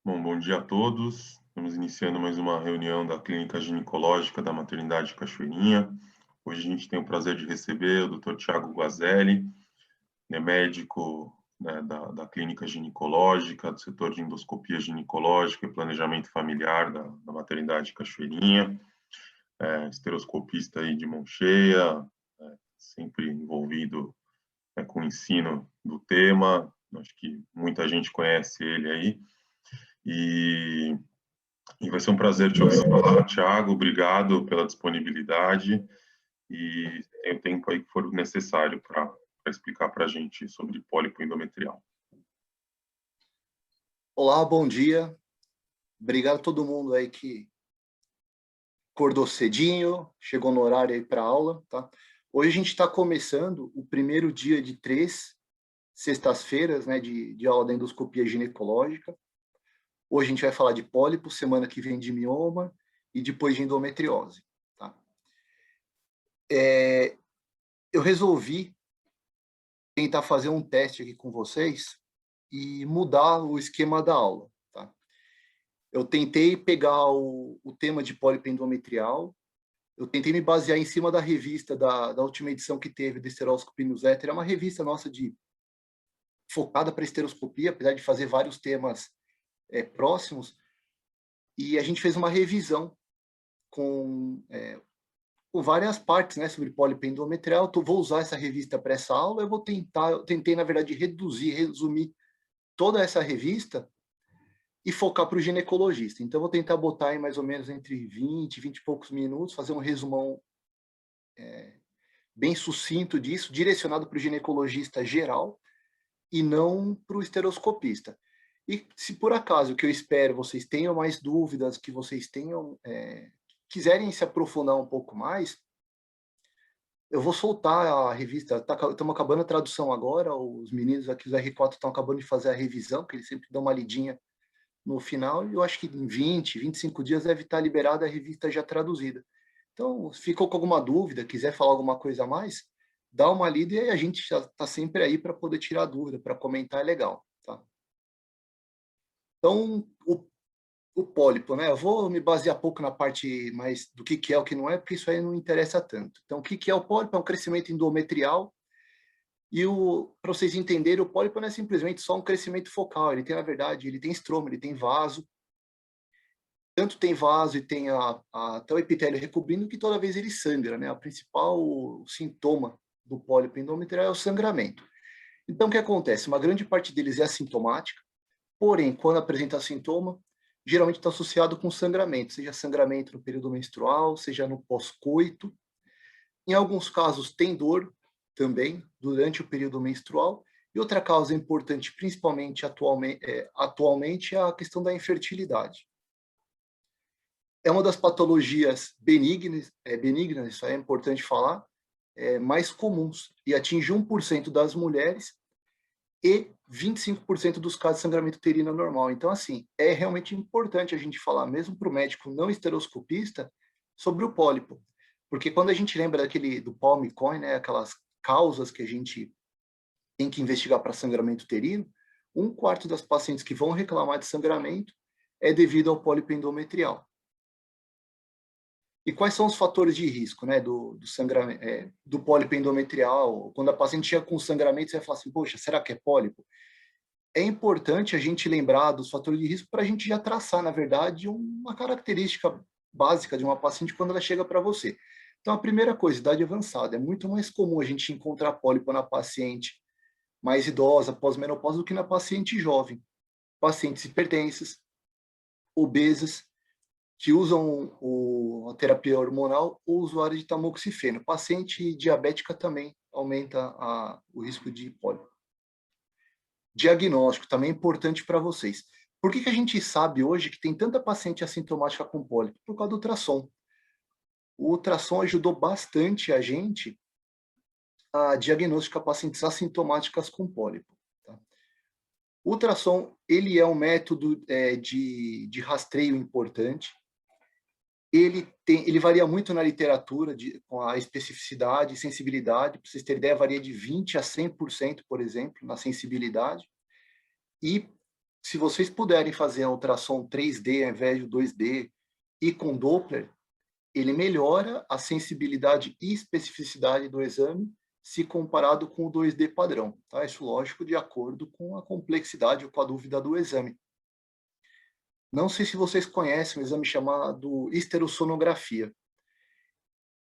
Bom dia a todos. Estamos iniciando mais uma reunião da Clínica Ginecológica da Maternidade Cachoeirinha. Hoje a gente tem o prazer de receber o Dr. Tiago Guazelli, médico, né, da Clínica Ginecológica, do setor de endoscopia ginecológica e planejamento familiar da Maternidade Cachoeirinha, esteroscopista aí de mão cheia, sempre envolvido, com o ensino do tema. Acho que muita gente conhece ele aí. E vai ser um prazer te ouvir falar, Thiago. Obrigado pela disponibilidade e tem o tempo aí que for necessário para explicar para a gente sobre pólipo endometrial. Olá, bom dia. Obrigado a todo mundo aí que acordou cedinho, chegou no horário aí para aula, tá? Hoje a gente está começando o primeiro dia de 3 sextas-feiras, né, de aula da endoscopia ginecológica. Hoje a gente vai falar de pólipo, semana que vem de mioma e depois de endometriose, tá? Eu resolvi tentar fazer um teste aqui com vocês e mudar o esquema da aula, tá? Eu tentei pegar o tema de pólipo endometrial. Eu tentei me basear em cima da revista da última edição que teve do Esteroscopy Newsletter. É uma revista nossa focada para esteroscopia, apesar de fazer vários temas próximos. E a gente fez uma revisão com várias partes, né, sobre pólipo endometrial. Vou usar essa revista para essa aula. Eu tentei, na verdade, resumir toda essa revista e focar para o ginecologista. Então, eu vou tentar botar aí mais ou menos entre 20 e poucos minutos, fazer um resumão bem sucinto disso, direcionado para o ginecologista geral e não para o esteroscopista. E se por acaso, o que eu espero, vocês tenham mais dúvidas, que vocês tenham, quiserem se aprofundar um pouco mais, eu vou soltar a revista. Estamos acabando a tradução agora, os meninos aqui do R4 estão acabando de fazer a revisão, que eles sempre dão uma lidinha no final, e eu acho que em 25 dias deve estar liberada a revista já traduzida. Então, se ficou com alguma dúvida, quiser falar alguma coisa a mais, dá uma lida e a gente já está sempre aí para poder tirar dúvida, para comentar é legal, tá? Então, o pólipo, né? Eu vou me basear pouco na parte mais do que é o que não é, porque isso aí não interessa tanto. Então, o que é o pólipo? É um crescimento endometrial e para vocês entenderem, o pólipo não é simplesmente só um crescimento focal, ele tem, na verdade, ele tem estroma, ele tem vaso, tanto tem vaso e tem até o epitélio recobrindo que toda vez ele sangra, né? O principal sintoma do pólipo endometrial é o sangramento. Então, o que acontece? Uma grande parte deles é assintomática, porém, quando apresenta sintoma, geralmente está associado com sangramento, seja sangramento no período menstrual, seja no pós-coito. Em alguns casos, tem dor também durante o período menstrual. E outra causa importante, principalmente atualmente, é a questão da infertilidade. É uma das patologias benignas, isso aí é importante falar, mais comuns, e atinge 1% das mulheres e 25% dos casos de sangramento uterino normal. Então, assim, é realmente importante a gente falar, mesmo para o médico não esteroscopista, sobre o pólipo. Porque quando a gente lembra do Palm Coin, né, aquelas causas que a gente tem que investigar para sangramento uterino, 1/4 das pacientes que vão reclamar de sangramento é devido ao pólipo endometrial. E quais são os fatores de risco, né, do sangramento, do pólipo endometrial? Quando a paciente chega com sangramento, você vai falar assim, poxa, será que é pólipo? É importante a gente lembrar dos fatores de risco para a gente já traçar, na verdade, uma característica básica de uma paciente quando ela chega para você. Então, a primeira coisa, idade avançada. É muito mais comum a gente encontrar pólipo na paciente mais idosa, pós-menopausa, do que na paciente jovem. Pacientes hipertensas, obesas, que usam a terapia hormonal ou usuário de tamoxifeno. Paciente diabética também aumenta o risco de pólipo. Diagnóstico também é importante para vocês. Por que a gente sabe hoje que tem tanta paciente assintomática com pólipo? Por causa do ultrassom. O ultrassom ajudou bastante a gente a diagnosticar pacientes assintomáticas com pólipo. Tá? O ultrassom, ele é um método de rastreio importante. Ele varia muito na literatura, com a especificidade e sensibilidade. Para vocês terem ideia, varia de 20% a 100%, por exemplo, na sensibilidade. E Se vocês puderem fazer a ultrassom 3D ao invés de 2D e com Doppler, ele melhora a sensibilidade e especificidade do exame se comparado com o 2D padrão. Tá? Isso, lógico, de acordo com a complexidade ou com a dúvida do exame. Não sei se vocês conhecem um exame chamado esterosonografia.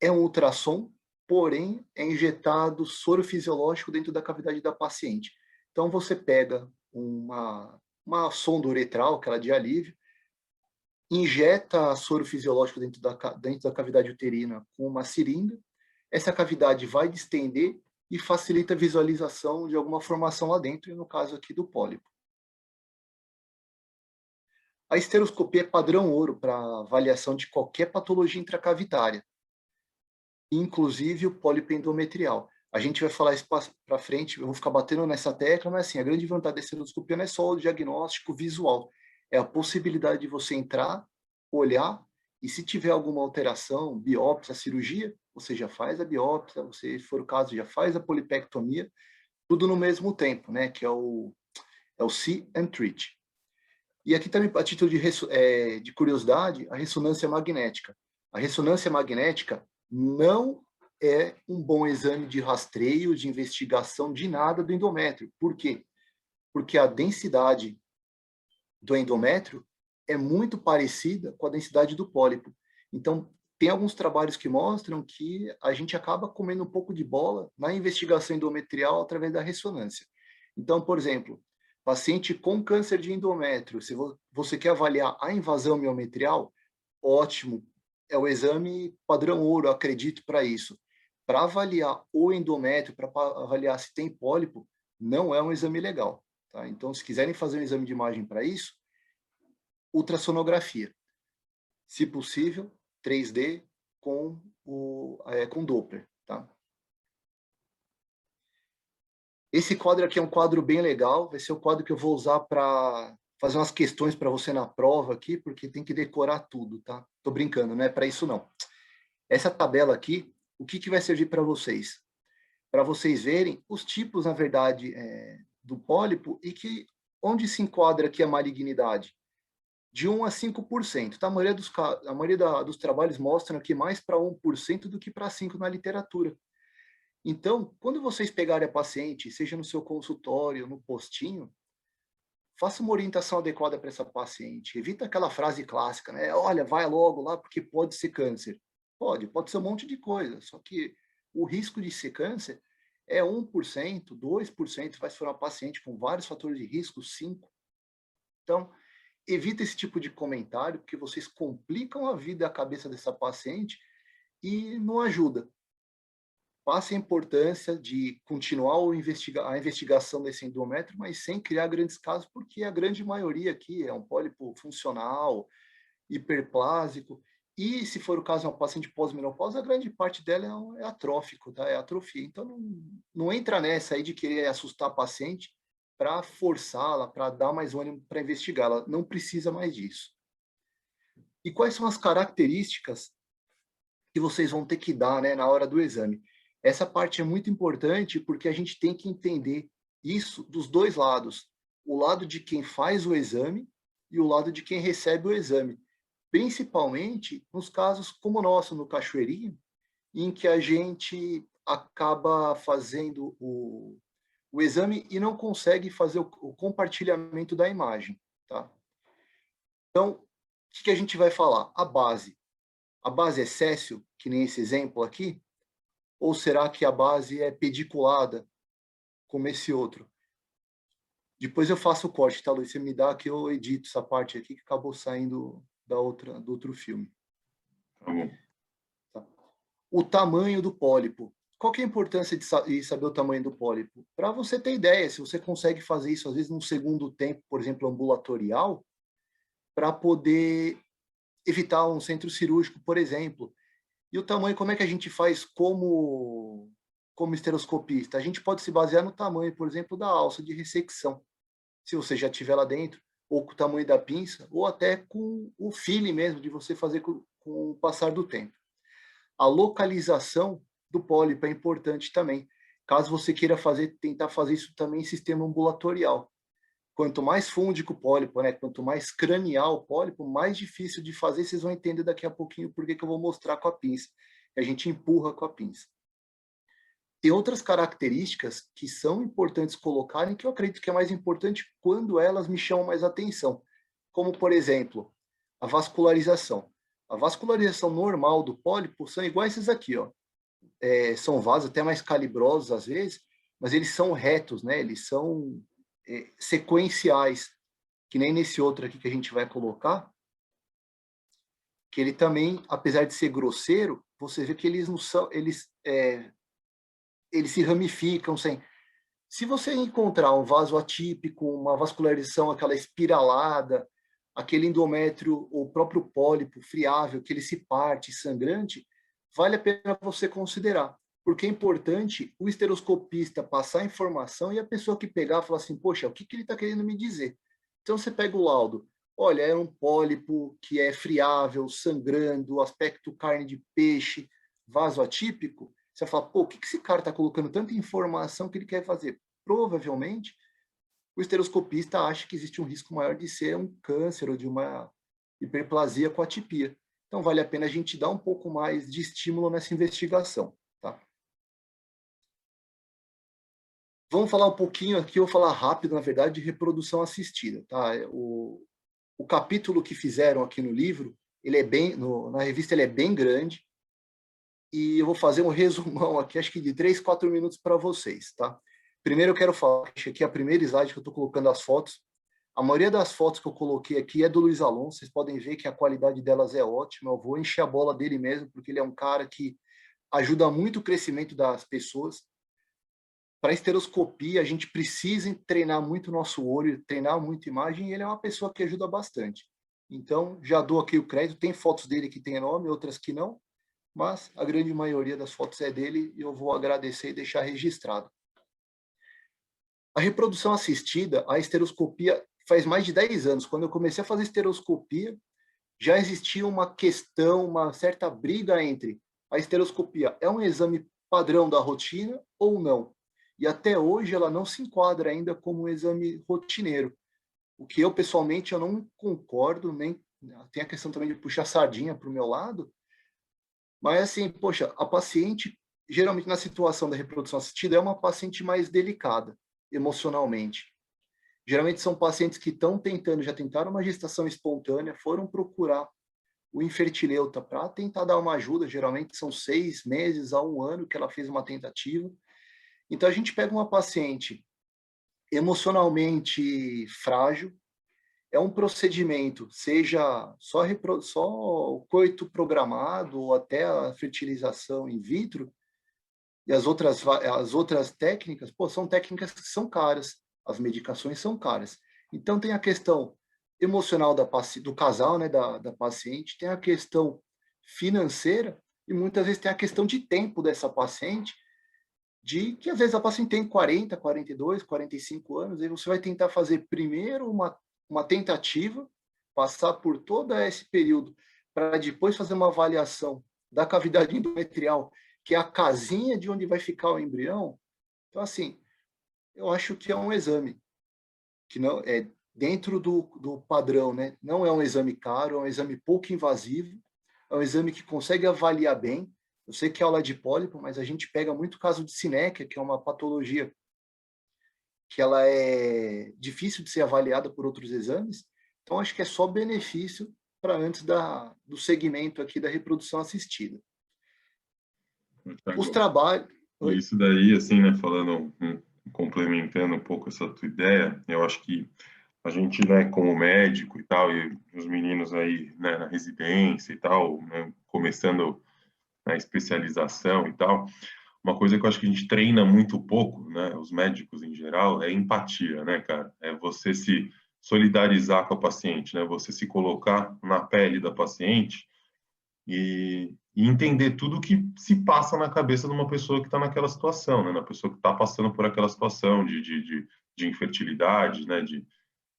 É um ultrassom, porém é injetado soro fisiológico dentro da cavidade da paciente. Então você pega uma sonda uretral, aquela de alívio, injeta soro fisiológico dentro da cavidade uterina com uma seringa. Essa cavidade vai distender e facilita a visualização de alguma formação lá dentro, e no caso aqui do pólipo. A esteroscopia é padrão ouro para avaliação de qualquer patologia intracavitária, inclusive o pólipo endometrial. A gente vai falar isso para frente, eu vou ficar batendo nessa tecla, mas assim, a grande vantagem da esteroscopia não é só o diagnóstico visual, é a possibilidade de você entrar, olhar, e se tiver alguma alteração, biópsia, cirurgia, você já faz a biópsia, se for o caso, já faz a polipectomia, tudo no mesmo tempo, né, que é o see and treat. E aqui também, a título de curiosidade, a ressonância magnética. A ressonância magnética não é um bom exame de rastreio, de investigação, de nada do endométrio. Por quê? Porque a densidade do endométrio é muito parecida com a densidade do pólipo. Então, tem alguns trabalhos que mostram que a gente acaba comendo um pouco de bola na investigação endometrial através da ressonância. Então, por exemplo, paciente com câncer de endométrio, se você quer avaliar a invasão miometrial, ótimo, é o exame padrão ouro, acredito, para isso. Para avaliar o endométrio, para avaliar se tem pólipo, não é um exame legal. Tá? Então, se quiserem fazer um exame de imagem para isso, ultrassonografia. Se possível, 3D com Doppler. Tá? Esse quadro aqui é um quadro bem legal, vai ser o quadro que eu vou usar para fazer umas questões para você na prova aqui, porque tem que decorar tudo, tá? Tô brincando, não é para isso não. Essa tabela aqui, o que vai servir para vocês? Para vocês verem os tipos, na verdade, do pólipo e onde se enquadra aqui a malignidade. De 1 a 5%. Tá? A maioria dos trabalhos mostram que mais para 1% do que para 5% na literatura. Então, quando vocês pegarem a paciente, seja no seu consultório, no postinho, faça uma orientação adequada para essa paciente. Evita aquela frase clássica, né? Olha, vai logo lá porque pode ser câncer. Pode ser um monte de coisa, só que o risco de ser câncer é 1%, 2%, vai se for uma paciente com vários fatores de risco, 5%. Então, evita esse tipo de comentário, porque vocês complicam a vida e a cabeça dessa paciente e não ajuda. Passe a importância de continuar a investigação desse endométrio, mas sem criar grandes casos, porque a grande maioria aqui é um pólipo funcional, hiperplásico, e se for o caso uma paciente pós-menopausa, a grande parte dela é atrófico, tá? É atrofia. Então, não entra nessa aí de querer assustar a paciente para forçá-la, para dar mais ânimo para investigá-la. Não precisa mais disso. E quais são as características que vocês vão ter que dar, né, na hora do exame? Essa parte é muito importante porque a gente tem que entender isso dos dois lados. O lado de quem faz o exame e o lado de quem recebe o exame. Principalmente nos casos como o nosso, no Cachoeirinha, em que a gente acaba fazendo o exame e não consegue fazer o compartilhamento da imagem. Tá? Então, o que a gente vai falar? A base. A base é céssio, que nem esse exemplo aqui? Ou será que a base é pediculada, como esse outro? Depois eu faço o corte, tá, Luiz? Você me dá que eu edito essa parte aqui que acabou saindo do outro filme. Tá bom. Tá. O tamanho do pólipo. Qual que é a importância de saber o tamanho do pólipo? Para você ter ideia, se você consegue fazer isso, às vezes, num segundo tempo, por exemplo, ambulatorial, para poder evitar um centro cirúrgico, por exemplo. E o tamanho, como é que a gente faz como esteroscopista? A gente pode se basear no tamanho, por exemplo, da alça de ressecção, se você já tiver lá dentro, ou com o tamanho da pinça, ou até com o feeling mesmo, de você fazer com o passar do tempo. A localização do pólipo é importante também, caso você queira tentar fazer isso também em sistema ambulatorial. quanto mais fúndico o pólipo, né, quanto mais cranial o pólipo, mais difícil de fazer, vocês vão entender daqui a pouquinho por que eu vou mostrar com a pinça. A gente empurra com a pinça. Tem outras características que são importantes colocarem, que eu acredito que é mais importante quando elas me chamam mais atenção. Como, por exemplo, a vascularização. A vascularização normal do pólipo são iguais esses aqui, ó. São vasos até mais calibrosos às vezes, mas eles são retos, né? Eles são sequenciais, que nem nesse outro aqui que a gente vai colocar, que ele também, apesar de ser grosseiro, você vê que eles não são, eles se ramificam sem. Se você encontrar um vaso atípico, uma vascularização, aquela espiralada, aquele endométrio, ou o próprio pólipo friável, que ele se parte, sangrante, vale a pena você considerar. Porque é importante o esteroscopista passar a informação e a pessoa que pegar falar assim, poxa, o que ele está querendo me dizer? Então você pega o laudo, olha, é um pólipo que é friável, sangrando, aspecto carne de peixe, vaso atípico, você fala, pô, o que esse cara está colocando tanta informação que ele quer fazer? Provavelmente, o esteroscopista acha que existe um risco maior de ser um câncer ou de uma hiperplasia com atipia. Então, vale a pena a gente dar um pouco mais de estímulo nessa investigação. Tá? Vamos falar um pouquinho aqui, eu vou falar rápido, na verdade, de reprodução assistida. Tá? O capítulo que fizeram aqui no livro, ele é na revista ele é bem grande, e eu vou fazer um resumão aqui, acho que de 3, 4 minutos para vocês, tá? Primeiro eu quero falar, que aqui é a primeira slide que eu estou colocando as fotos. A maioria das fotos que eu coloquei aqui é do Luiz Alonso, vocês podem ver que a qualidade delas é ótima, eu vou encher a bola dele mesmo, porque ele é um cara que ajuda muito o crescimento das pessoas. Para esteroscopia, a gente precisa treinar muito o nosso olho, treinar muito a imagem, e ele é uma pessoa que ajuda bastante. Então, já dou aqui o crédito, tem fotos dele que tem nome, outras que não, mas a grande maioria das fotos é dele e eu vou agradecer e deixar registrado. A reprodução assistida, a esteroscopia, faz mais de 10 anos. Quando eu comecei a fazer esteroscopia, já existia uma questão, uma certa briga entre a esteroscopia é um exame padrão da rotina ou não. E até hoje ela não se enquadra ainda como um exame rotineiro. O que eu, pessoalmente, eu não concordo, nem tem a questão também de puxar sardinha para o meu lado, mas, assim, poxa, a paciente, geralmente na situação da reprodução assistida, é uma paciente mais delicada, emocionalmente. Geralmente são pacientes que já tentaram uma gestação espontânea, foram procurar o infertileuta para tentar dar uma ajuda, geralmente são 6 meses a 1 ano que ela fez uma tentativa. Então, a gente pega uma paciente emocionalmente frágil, é um procedimento, seja só o coito programado ou até a fertilização in vitro, e as outras técnicas, são técnicas que são caras, as medicações são caras. Então, tem a questão emocional do casal, né, da paciente, tem a questão financeira, e muitas vezes tem a questão de tempo dessa paciente, de que às vezes a paciente tem 40, 42, 45 anos, e você vai tentar fazer primeiro uma tentativa, passar por todo esse período, para depois fazer uma avaliação da cavidade endometrial, que é a casinha de onde vai ficar o embrião. Então, assim, eu acho que é um exame que não é dentro do padrão, né? Não é um exame caro, é um exame pouco invasivo, é um exame que consegue avaliar bem. Eu sei que é aula de pólipo, mas a gente pega muito caso de sinéquia, que é uma patologia que ela é difícil de ser avaliada por outros exames. Então, acho que é só benefício para antes do segmento aqui da reprodução assistida. Os trabalhos... Isso daí, assim, né, falando, complementando um pouco essa tua ideia, eu acho que a gente, né, como médico e tal, e os meninos aí, né, na residência e tal, né, começando a especialização e tal, uma coisa que eu acho que a gente treina muito pouco, né, os médicos em geral, é empatia, né, cara? É você se solidarizar com a paciente, né? Você se colocar na pele da paciente e entender tudo o que se passa na cabeça de uma pessoa que está naquela situação, né? Na pessoa que está passando por aquela situação de infertilidade, né?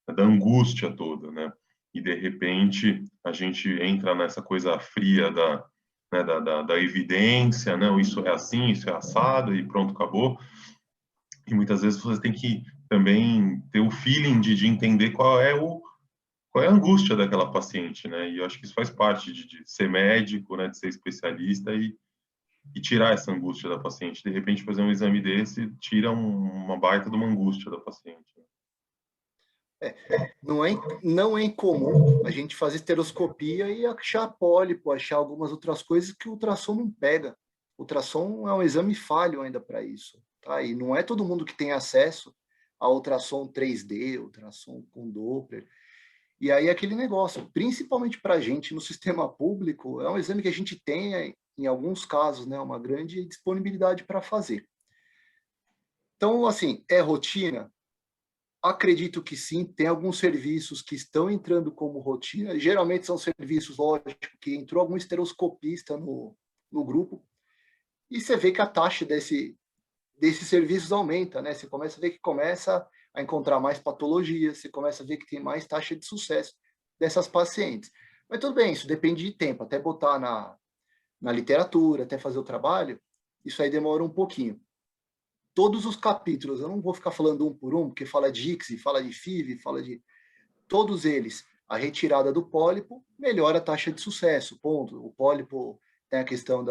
Da angústia toda, né? E de repente a gente entra nessa coisa fria né, da evidência, não, isso é assim, isso é assado e pronto, acabou. E muitas vezes você tem que também ter o feeling de entender qual é a angústia daquela paciente, né? E eu acho que isso faz parte de ser médico, né? De ser especialista e tirar essa angústia da paciente. De repente, fazer um exame desse tira uma baita de uma angústia da paciente. Não é incomum a gente fazer esteroscopia e achar pólipo, achar algumas outras coisas que o ultrassom não pega. O ultrassom é um exame falho ainda para isso, tá? E não é todo mundo que tem acesso a ultrassom 3D, ultrassom com Doppler. E aí aquele negócio, principalmente para a gente no sistema público, é um exame que a gente tem, em alguns casos, né, uma grande disponibilidade para fazer. Então, assim, é rotina? Acredito que sim, tem alguns serviços que estão entrando como rotina, geralmente são serviços, lógico, que entrou algum esteroscopista no grupo, e você vê que a taxa desses serviços aumenta, né? Você começa a ver que começa a encontrar mais patologias, você começa a ver que tem mais taxa de sucesso dessas pacientes. Mas tudo bem, isso depende de tempo, até botar na literatura, até fazer o trabalho, isso aí demora um pouquinho. Todos os capítulos, eu não vou ficar falando um por um, porque fala de ICSI, fala de FIV, fala de todos eles. A retirada do pólipo melhora a taxa de sucesso, ponto. O pólipo tem a questão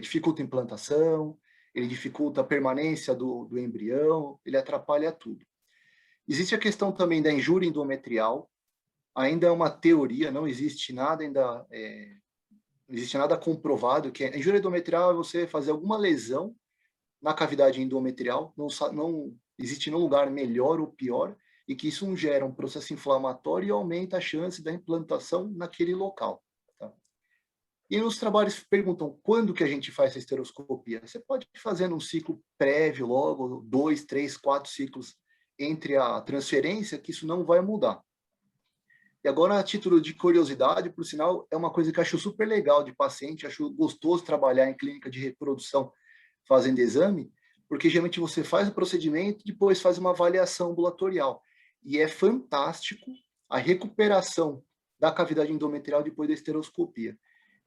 dificulta a implantação, ele dificulta a permanência do embrião, ele atrapalha tudo. Existe a questão também da injúria endometrial, ainda é uma teoria, não existe nada não existe nada comprovado, que a injúria endometrial é você fazer alguma lesão na cavidade endometrial, não existe nenhum lugar melhor ou pior, e que isso gera um processo inflamatório e aumenta a chance da implantação naquele local. Tá? E nos trabalhos perguntam quando que a gente faz essa esteroscopia. Você pode fazer num ciclo prévio, logo, 2, 3, 4 ciclos entre a transferência, que isso não vai mudar. E agora, a título de curiosidade, por sinal, é uma coisa que eu acho super legal de paciente, acho gostoso trabalhar em clínica de reprodução fazendo exame, porque geralmente você faz o procedimento e depois faz uma avaliação ambulatorial. E é fantástico a recuperação da cavidade endometrial depois da esteroscopia.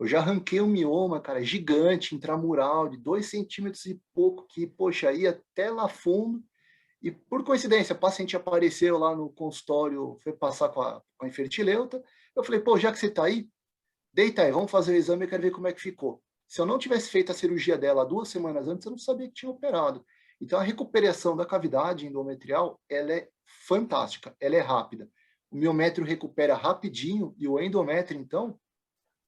Eu já arranquei um mioma, cara, gigante, intramural, de 2 centímetros e pouco, que, poxa, ia até lá fundo. E, por coincidência, a paciente apareceu lá no consultório, foi passar com a infertileuta. Eu falei, pô, já que você está aí, deita aí, vamos fazer o exame, eu quero ver como é que ficou. Se eu não tivesse feito a cirurgia dela 2 semanas antes, eu não sabia que tinha operado. Então, a recuperação da cavidade endometrial, ela é fantástica, ela é rápida. O miométrio recupera rapidinho e o endométrio, então,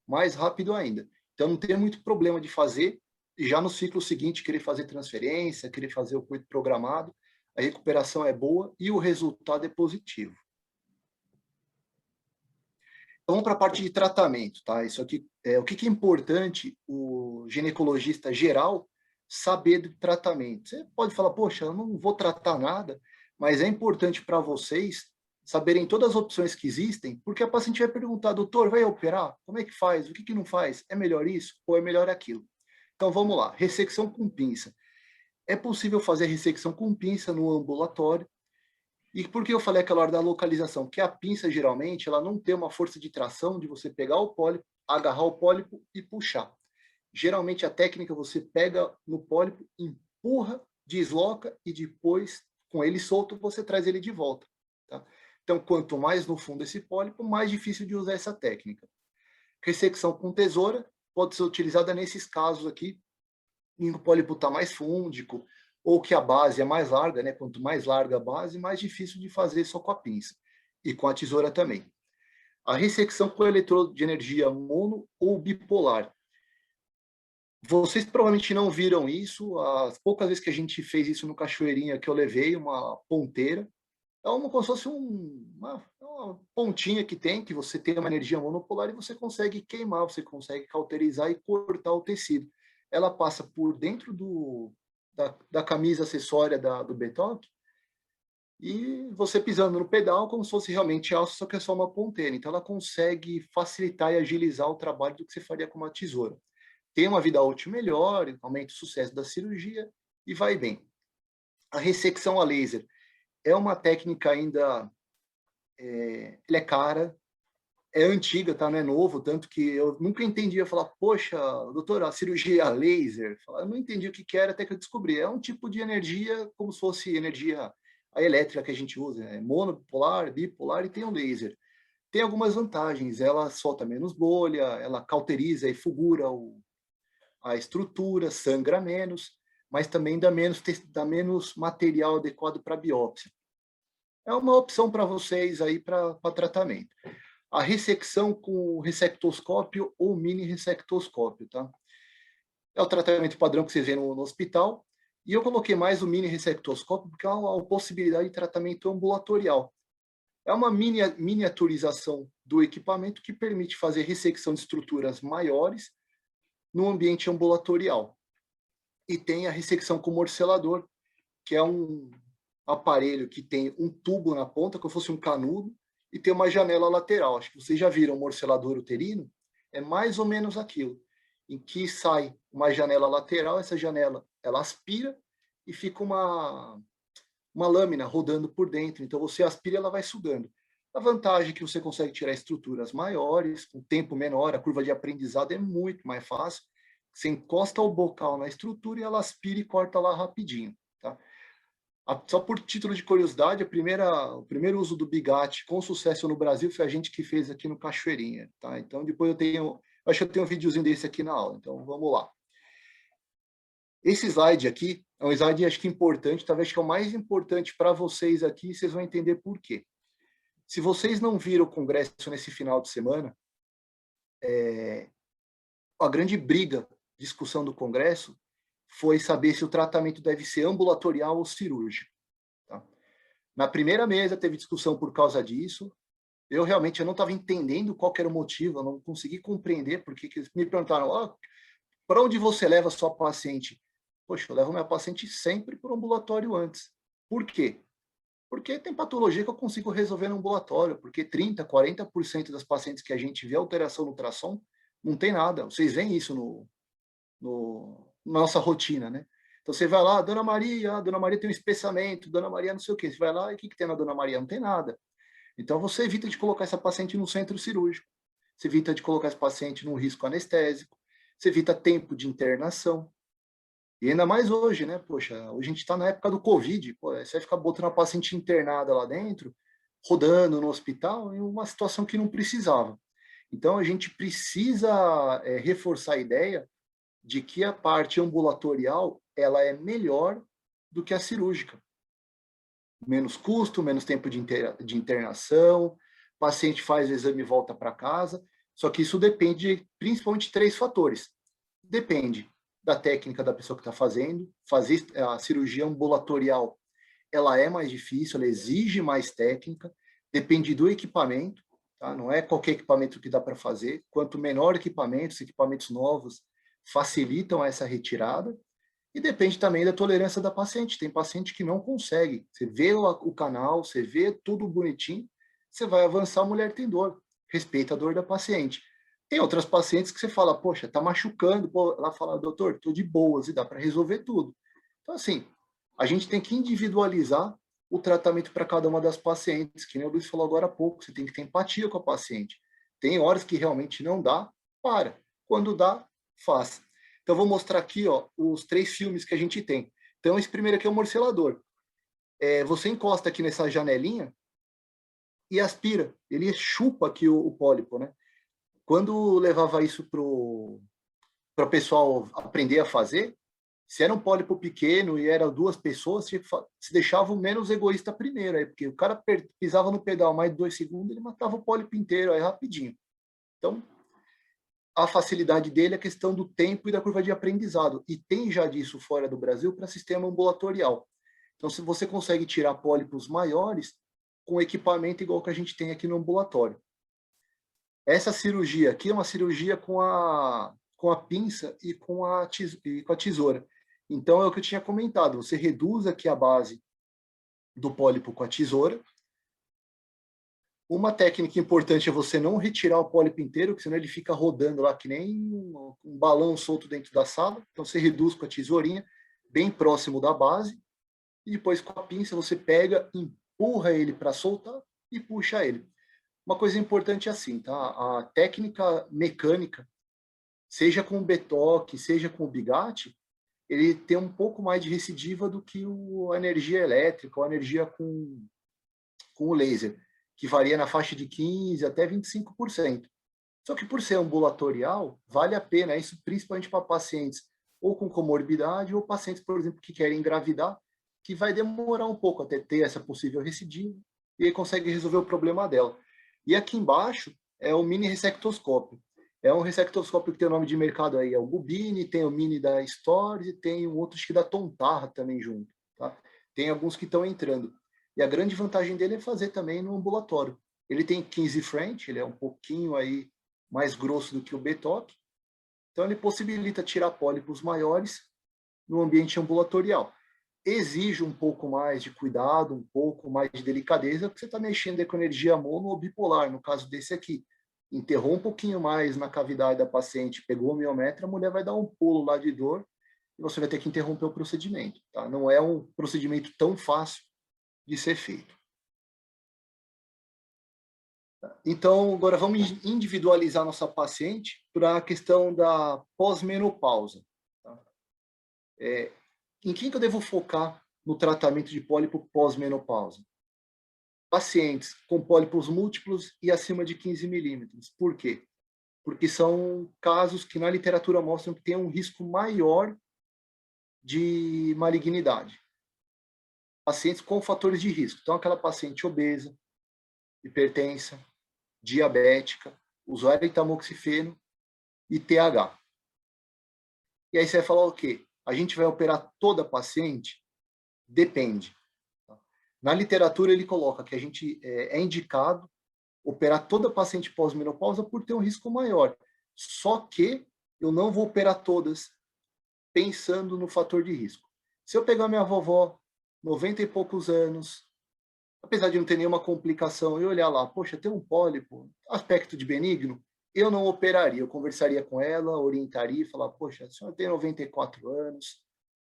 mais rápido ainda. Então, não tem muito problema de fazer, e já no ciclo seguinte, querer fazer transferência, querer fazer o coito programado, a recuperação é boa e o resultado é positivo. Então, vamos para a parte de tratamento, tá? Isso aqui, o que é importante o ginecologista geral saber do tratamento. Você pode falar, poxa, eu não vou tratar nada, mas é importante para vocês saberem todas as opções que existem, porque a paciente vai perguntar, doutor, vai operar? Como é que faz? O que não faz? É melhor isso ou é melhor aquilo? Então, vamos lá. Ressecção com pinça. É possível fazer ressecção com pinça no ambulatório. E por que eu falei aquela hora da localização? Que a pinça, geralmente, ela não tem uma força de tração de você pegar o pólipo, agarrar o pólipo e puxar. Geralmente, a técnica, você pega no pólipo, empurra, desloca e depois, com ele solto, você traz ele de volta. Tá? Então, quanto mais no fundo esse pólipo, mais difícil de usar essa técnica. Ressecção com tesoura pode ser utilizada nesses casos aqui, em que o pólipo está mais fúndico, ou que a base é mais larga, né? Quanto mais larga a base, mais difícil de fazer só com a pinça. E com a tesoura também. A ressecção com eletrodo de energia mono ou bipolar. Vocês provavelmente não viram isso, as poucas vezes que a gente fez isso no Cachoeirinha, que eu levei uma ponteira, é como se fosse uma pontinha que tem, que você tem uma energia monopolar e você consegue queimar, você consegue cauterizar e cortar o tecido. Ela passa por dentro da camisa acessória do betoque e você pisando no pedal como se fosse realmente alça, só que é só uma ponteira. Então ela consegue facilitar e agilizar o trabalho do que você faria com uma tesoura. Tem uma vida útil melhor, aumenta o sucesso da cirurgia e vai bem. A ressecção a laser é uma técnica ainda, ela é cara, é antiga, tá? Não é novo, tanto que eu nunca entendia falar, poxa, doutor, a cirurgia a laser, eu não entendi o que era até que eu descobri. É um tipo de energia, como se fosse energia a elétrica que a gente usa, é monopolar, bipolar e tem o laser. Tem algumas vantagens, ela solta menos bolha, ela cauteriza e fulgura a estrutura, sangra menos, mas também dá menos material adequado para biópsia. É uma opção para vocês aí para tratamento. A ressecção com ressectoscópio ou mini ressectoscópio, tá? É o tratamento padrão que vocês vêem no hospital. E eu coloquei mais o mini ressectoscópio porque é uma possibilidade de tratamento ambulatorial. É uma miniaturização do equipamento que permite fazer ressecção de estruturas maiores no ambiente ambulatorial. E tem a ressecção com morcelador, que é um aparelho que tem um tubo na ponta, como se fosse um canudo, e tem uma janela lateral. Acho que vocês já viram o morcelador uterino, é mais ou menos aquilo, em que sai uma janela lateral, essa janela ela aspira e fica uma lâmina rodando por dentro. Então você aspira e ela vai sugando. A vantagem é que você consegue tirar estruturas maiores, com tempo menor, a curva de aprendizado é muito mais fácil. Você encosta o bocal na estrutura e ela aspira e corta lá rapidinho. Tá? Só por título de curiosidade, o primeiro uso do Bigatti com sucesso no Brasil foi a gente que fez aqui no Cachoeirinha. Tá? Então depois acho que eu tenho um videozinho desse aqui na aula, então vamos lá. Esse slide aqui é um slide, acho que importante, talvez que é o mais importante para vocês aqui, vocês vão entender por quê. Se vocês não viram o congresso nesse final de semana, a grande briga, discussão do congresso, foi saber se o tratamento deve ser ambulatorial ou cirúrgico. Tá? Na primeira mesa teve discussão por causa disso. Eu não estava entendendo qual era o motivo, eu não consegui compreender porque que me perguntaram, para onde você leva a sua paciente? Poxa, eu levo minha paciente sempre para o ambulatório antes. Por quê? Porque tem patologia que eu consigo resolver no ambulatório, porque 30%, 40% das pacientes que a gente vê alteração no ultrassom não tem nada. Vocês veem isso na nossa rotina, né? Então você vai lá, Dona Maria tem um espessamento, Dona Maria não sei o quê. Você vai lá e o que tem na Dona Maria? Não tem nada. Então você evita de colocar essa paciente no centro cirúrgico. Você evita de colocar esse paciente num risco anestésico. Você evita tempo de internação. E ainda mais hoje, né? Poxa, hoje a gente está na época do Covid. Pô, você vai ficar botando a paciente internada lá dentro, rodando no hospital, em uma situação que não precisava. Então, a gente precisa reforçar a ideia de que a parte ambulatorial ela é melhor do que a cirúrgica. Menos custo, menos tempo de internação, o paciente faz o exame e volta para casa. Só que isso depende principalmente de 3 fatores. Depende da técnica da pessoa que está fazendo. Fazer a cirurgia ambulatorial, ela é mais difícil, ela exige mais técnica. Depende do equipamento, tá? Não é qualquer equipamento que dá para fazer. Quanto menor equipamentos novos, facilitam essa retirada. E depende também da tolerância da paciente. Tem paciente que não consegue. Você vê o canal, você vê tudo bonitinho, você vai avançar, a mulher tem dor. Respeita a dor da paciente. Tem outras pacientes que você fala, poxa, tá machucando. Pô, ela fala, doutor, tô de boas e dá para resolver tudo. Então, assim, a gente tem que individualizar o tratamento para cada uma das pacientes, que nem o Luiz falou agora há pouco, você tem que ter empatia com a paciente. Tem horas que realmente não dá, para. Quando dá, faz. Então, vou mostrar aqui os 3 filmes que a gente tem. Então, esse primeiro aqui é o morcelador. Você encosta aqui nessa janelinha e aspira. Ele chupa aqui o pólipo, né? Quando levava isso para o pessoal aprender a fazer, se era um pólipo pequeno e eram 2 pessoas, se deixava o menos egoísta primeiro, aí, porque o cara pisava no pedal mais de 2 segundos, ele matava o pólipo inteiro aí rapidinho. Então, a facilidade dele é a questão do tempo e da curva de aprendizado. E tem já disso fora do Brasil para sistema ambulatorial. Então, se você consegue tirar pólipos maiores com equipamento igual que a gente tem aqui no ambulatório. Essa cirurgia aqui é uma cirurgia com a pinça e com a tesoura. Então, é o que eu tinha comentado. Você reduz aqui a base do pólipo com a tesoura. Uma técnica importante é você não retirar o pólipo inteiro, porque senão ele fica rodando lá que nem um balão solto dentro da sala. Então, você reduz com a tesourinha, bem próximo da base, e depois com a pinça você pega, empurra ele para soltar e puxa ele. Uma coisa importante é assim, tá? A técnica mecânica, seja com o Betoque, seja com o Bigatti, ele tem um pouco mais de recidiva do que a energia elétrica ou a energia com o laser, que varia na faixa de 15% até 25%. Só que por ser ambulatorial, vale a pena, isso principalmente para pacientes ou com comorbidade ou pacientes, por exemplo, que querem engravidar, que vai demorar um pouco até ter essa possível recidiva e aí consegue resolver o problema dela. E aqui embaixo é o mini ressectoscópio. É um ressectoscópio que tem o nome de mercado aí, é o Gubini, tem o mini da Storz e tem um outro que da Tontarra também junto. Tá? Tem alguns que estão entrando. E a grande vantagem dele é fazer também no ambulatório. Ele tem 15 French, ele é um pouquinho aí mais grosso do que o BTOC, então ele possibilita tirar pólipos maiores no ambiente ambulatorial. Exige um pouco mais de cuidado, um pouco mais de delicadeza, porque você está mexendo com energia mono ou bipolar, no caso desse aqui. Enterrou um pouquinho mais na cavidade da paciente, pegou o miométrio, a mulher vai dar um pulo lá de dor e você vai ter que interromper o procedimento. Tá? Não é um procedimento tão fácil de ser feito. Então, agora vamos individualizar nossa paciente para a questão da pós-menopausa. Tá? Em quem que eu devo focar no tratamento de pólipo pós-menopausa? Pacientes com pólipos múltiplos e acima de 15 milímetros. Por quê? Porque são casos que na literatura mostram que tem um risco maior de malignidade. Pacientes com fatores de risco. Então, aquela paciente obesa, hipertensa, diabética, usuário de tamoxifeno e TH. E aí você vai falar o quê? A gente vai operar toda a paciente? Depende. Na literatura ele coloca que a gente é indicado operar toda a paciente pós-menopausa por ter um risco maior. Só que eu não vou operar todas pensando no fator de risco. Se eu pegar minha vovó, 90 e poucos anos, apesar de não ter nenhuma complicação, e olhar lá, poxa, tem um pólipo, aspecto de benigno, eu não operaria, eu conversaria com ela, orientaria, falar, poxa, a senhora tem 94 anos,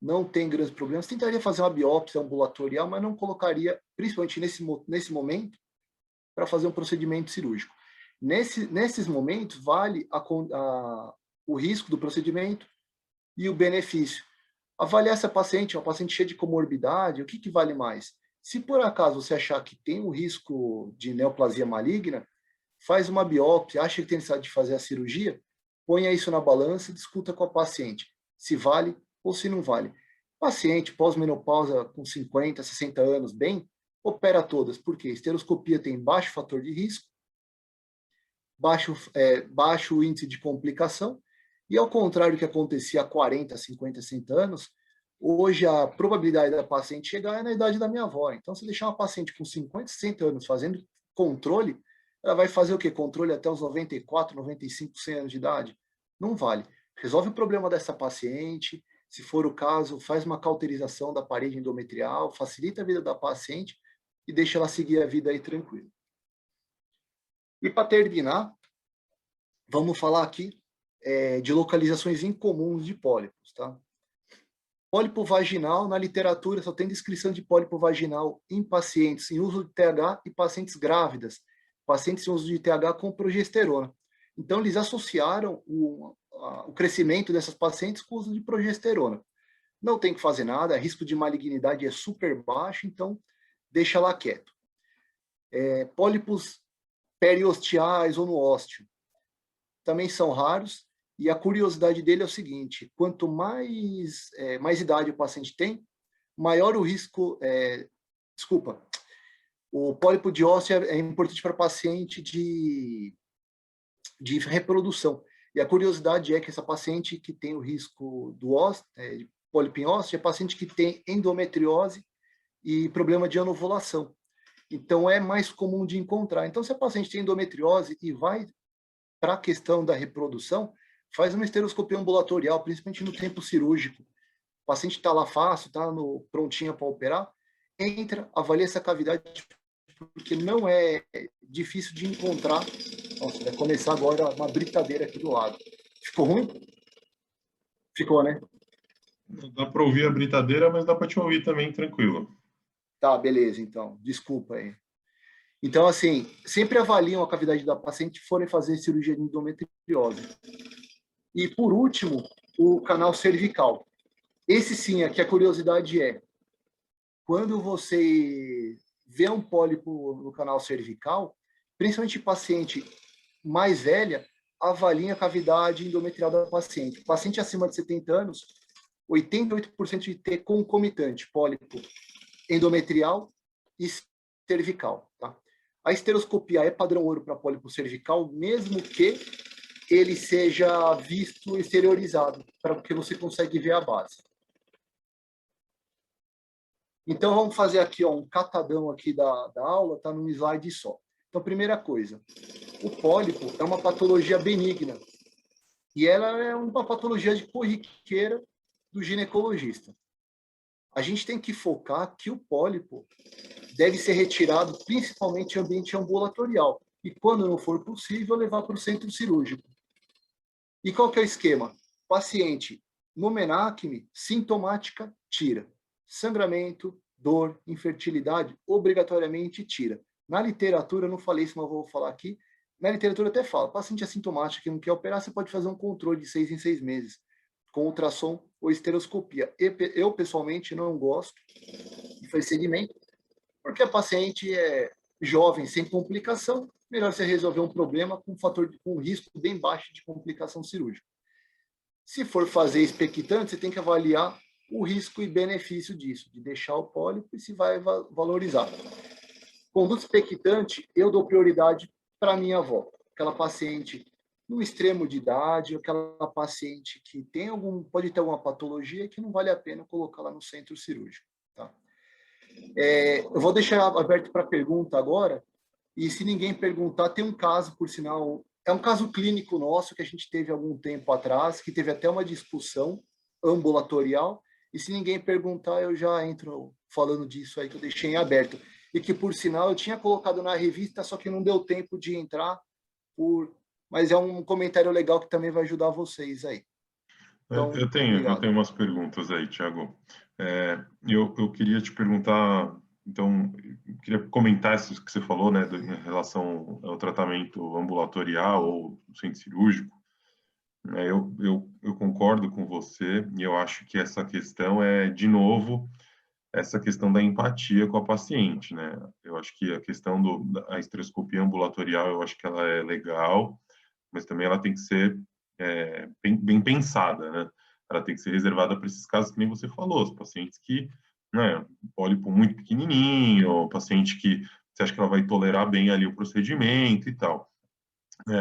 não tem grandes problemas, tentaria fazer uma biópsia ambulatorial, mas não colocaria, principalmente nesse momento, para fazer um procedimento cirúrgico. Nesses momentos, vale o risco do procedimento e o benefício. Avaliar essa paciente, uma paciente cheia de comorbidade, o que vale mais? Se por acaso você achar que tem um risco de neoplasia maligna, faz uma biópsia, acha que tem necessidade de fazer a cirurgia, ponha isso na balança e discuta com a paciente, se vale ou se não vale. Paciente pós-menopausa com 50, 60 anos, bem, opera todas, porque esteroscopia tem baixo fator de risco, baixo índice de complicação, e ao contrário do que acontecia há 40, 50, 60 anos, hoje a probabilidade da paciente chegar é na idade da minha avó. Então, se deixar uma paciente com 50, 60 anos fazendo controle, ela vai fazer o quê? Controle até os 94, 95, 100 anos de idade? Não vale. Resolve o problema dessa paciente, se for o caso, faz uma cauterização da parede endometrial, facilita a vida da paciente e deixa ela seguir a vida aí tranquila. E para terminar, vamos falar aqui de localizações incomuns de pólipos, tá? Pólipo vaginal, na literatura, só tem descrição de pólipo vaginal em pacientes em uso de TH e pacientes grávidas, pacientes em uso de TH com progesterona. Então, eles associaram o crescimento dessas pacientes com o uso de progesterona. Não tem que fazer nada, o risco de malignidade é super baixo, então deixa lá quieto. Pólipos periosteais ou no ósteo também são raros, e a curiosidade dele é o seguinte, quanto mais idade o paciente tem, maior o risco... o pólipo de ósseo é importante para paciente de reprodução. E a curiosidade é que essa paciente que tem o risco do ósseo, de pólipo em ósseo, é paciente que tem endometriose e problema de anovulação. Então, é mais comum de encontrar. Então, se a paciente tem endometriose e vai para a questão da reprodução, faz uma esteroscopia ambulatorial, principalmente no tempo cirúrgico. O paciente está lá fácil, está prontinha para operar, entra, avalia essa cavidade, porque não é difícil de encontrar. Nossa, vai começar agora uma britadeira aqui do lado. Ficou ruim? Ficou, né? Não dá para ouvir a britadeira, mas dá para te ouvir também, tranquilo. Tá, beleza, então. Desculpa aí. Então, assim, sempre avaliam a cavidade da paciente se forem fazer cirurgia de endometriose. E, por último, o canal cervical. Esse sim, aqui a curiosidade é, quando você vê um pólipo no canal cervical, principalmente paciente mais velha, avalia a cavidade endometrial da paciente. Paciente acima de 70 anos, 88% de ter concomitante pólipo endometrial e cervical. Tá? A esteroscopia é padrão ouro para pólipo cervical, mesmo que ele seja visto exteriorizado, porque você consegue ver a base. Então, vamos fazer aqui um catadão aqui da aula, está num slide só. Então, primeira coisa, o pólipo é uma patologia benigna, e ela é uma patologia de corriqueira do ginecologista. A gente tem que focar que o pólipo deve ser retirado principalmente em ambiente ambulatorial, e quando não for possível, levar para o centro cirúrgico. E qual que é o esquema? Paciente, nomenacme, sintomática, tira. Sangramento, dor, infertilidade, obrigatoriamente tira. Na literatura, não falei isso, mas vou falar aqui, na literatura até fala, paciente assintomático que não quer operar, você pode fazer um controle de 6 em 6 meses, com ultrassom ou esteroscopia. Eu pessoalmente, não gosto de fazer segmento, porque a paciente é jovem, sem complicação, melhor você resolver um problema com um risco bem baixo de complicação cirúrgica. Se for fazer expectante, você tem que avaliar o risco e benefício disso, de deixar o pólipo e se vai valorizar. Conduta expectante, eu dou prioridade para minha avó, aquela paciente no extremo de idade, aquela paciente que tem pode ter alguma patologia que não vale a pena colocá-la no centro cirúrgico. Tá? Eu vou deixar aberto para pergunta agora, e se ninguém perguntar, tem um caso, por sinal, é um caso clínico nosso que a gente teve algum tempo atrás, que teve até uma discussão ambulatorial, e se ninguém perguntar, eu já entro falando disso aí que eu deixei em aberto. E que, por sinal, eu tinha colocado na revista, só que não deu tempo de entrar, mas é um comentário legal que também vai ajudar vocês aí. Então, eu tenho umas perguntas aí, Thiago. Eu queria te perguntar, então, eu queria comentar isso que você falou, né, em relação ao tratamento ambulatorial ou centro cirúrgico. Eu concordo com você e eu acho que essa questão é, de novo, essa questão da empatia com a paciente, né? Eu acho que a questão da esteroscopia ambulatorial, eu acho que ela é legal, mas também ela tem que ser bem pensada, né? Ela tem que ser reservada para esses casos que nem você falou, os pacientes que, né, pólipo muito pequenininho, paciente que você acha que ela vai tolerar bem ali o procedimento e tal.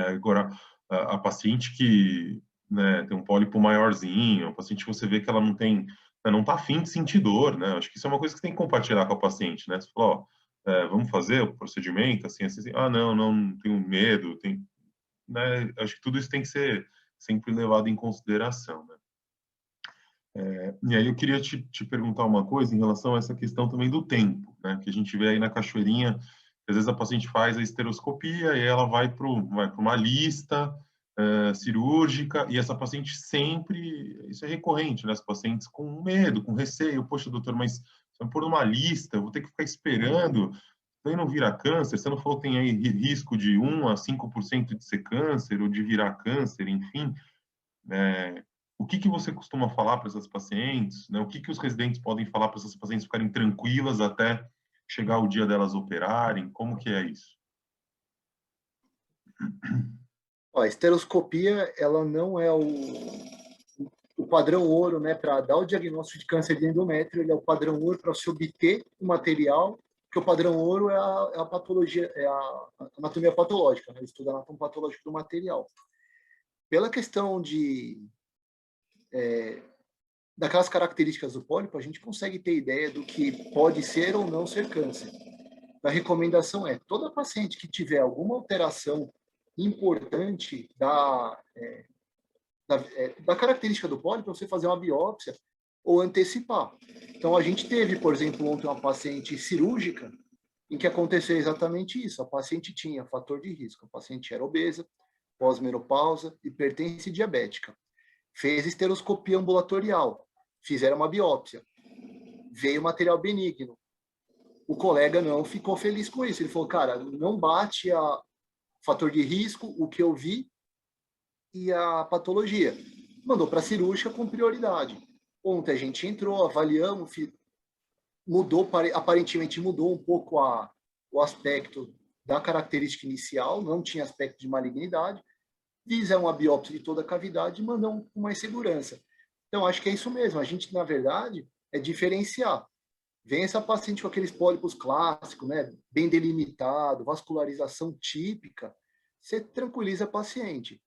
Agora, a paciente que, né, tem um pólipo maiorzinho, a paciente que você vê que ela não está afim de sentir dor, né? Acho que isso é uma coisa que você tem que compartilhar com a paciente, né? Você fala, ó, vamos fazer o procedimento, assim, assim, assim. Ah, não tenho medo, né? Acho que tudo isso tem que ser sempre levado em consideração, né? E aí eu queria te perguntar uma coisa em relação a essa questão também do tempo, né? Que a gente vê aí na cachoeirinha, às vezes a paciente faz a esteroscopia e ela vai para uma lista cirúrgica e essa paciente sempre, isso é recorrente, né? As pacientes com medo, com receio, poxa, doutor, mas se eu pôr numa lista, eu vou ter que ficar esperando, daí não vira câncer, você não falou que tem aí risco de 1 a 5% de ser câncer ou de virar câncer, enfim, o que você costuma falar para essas pacientes, né? O que os residentes podem falar para essas pacientes ficarem tranquilas até chegar o dia delas operarem? Como que é isso? Ó, a esteroscopia, ela não é o padrão ouro, né, para dar o diagnóstico de câncer de endométrio, ele é o padrão ouro para se obter o material, que o padrão ouro é a patologia, é a anatomia patológica, né, estudo anatomopatológico do material. Pela questão daquelas características do pólipo, a gente consegue ter ideia do que pode ser ou não ser câncer. A recomendação é, toda paciente que tiver alguma alteração importante da característica do pólipo, você fazer uma biópsia ou antecipar. Então, a gente teve, por exemplo, ontem uma paciente cirúrgica em que aconteceu exatamente isso. A paciente tinha fator de risco, a paciente era obesa, pós-menopausa, hipertensa e diabética. Fez esteroscopia ambulatorial, fizeram uma biópsia, veio material benigno. O colega não ficou feliz com isso. Ele falou, cara, não bate a fator de risco, o que eu vi, e a patologia. Mandou para a cirúrgica com prioridade. Ontem a gente entrou, avaliamos, mudou, aparentemente mudou um pouco o aspecto da característica inicial, não tinha aspecto de malignidade, fizeram uma biópsia de toda a cavidade e mandam com mais segurança. Então, acho que é isso mesmo. A gente, na verdade, é diferenciar. Vem essa paciente com aqueles pólipos clássicos, né, bem delimitado, vascularização típica, você tranquiliza a paciente.